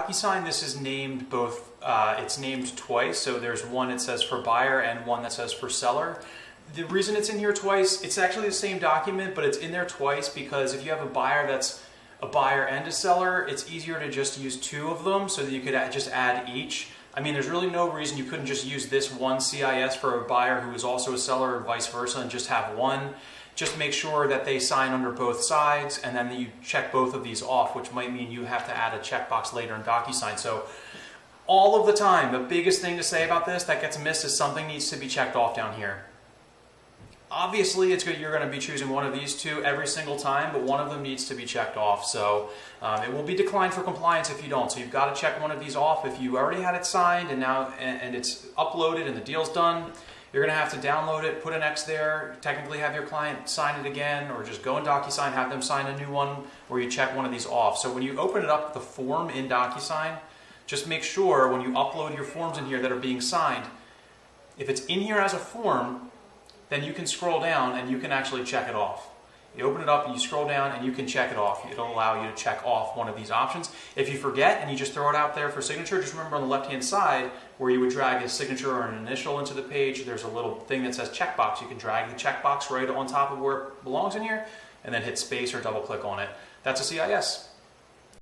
DocuSign, this is named both, it's named twice. So there's one that says for buyer and one that says for seller. The reason it's in here twice, it's actually the same document, but it's in there twice because if you have a buyer that's a buyer and a seller, it's easier to just use two of them so that you could just add each. I mean, there's really no reason you couldn't just use this one CIS for a buyer who is also a seller or vice versa and just have one. Just make sure that they sign under both sides and then you check both of these off, which might mean you have to add a checkbox later in DocuSign. So all of the time, the biggest thing to say about this that gets missed is something needs to be checked off down here. Obviously, it's good you're going to be choosing one of these two every single time, but one of them needs to be checked off. So it will be declined for compliance if you don't. So you've got to check one of these off. If you already had it signed and now and it's uploaded and the deal's done, you're going to have to download it, put an X there, technically have your client sign it again, or just go in DocuSign, have them sign a new one where you check one of these off. So when you open it up, the form in DocuSign, just make sure when you upload your forms in here that are being signed, if it's in here as a form, then you can scroll down and you can actually check it off. You open it up and you scroll down and you can check it off. It'll allow you to check off one of these options. If you forget and you just throw it out there for signature, just remember on the left-hand side where you would drag a signature or an initial into the page, there's a little thing that says checkbox. You can drag the checkbox right on top of where it belongs in here and then hit space or double click on it. That's a CIS.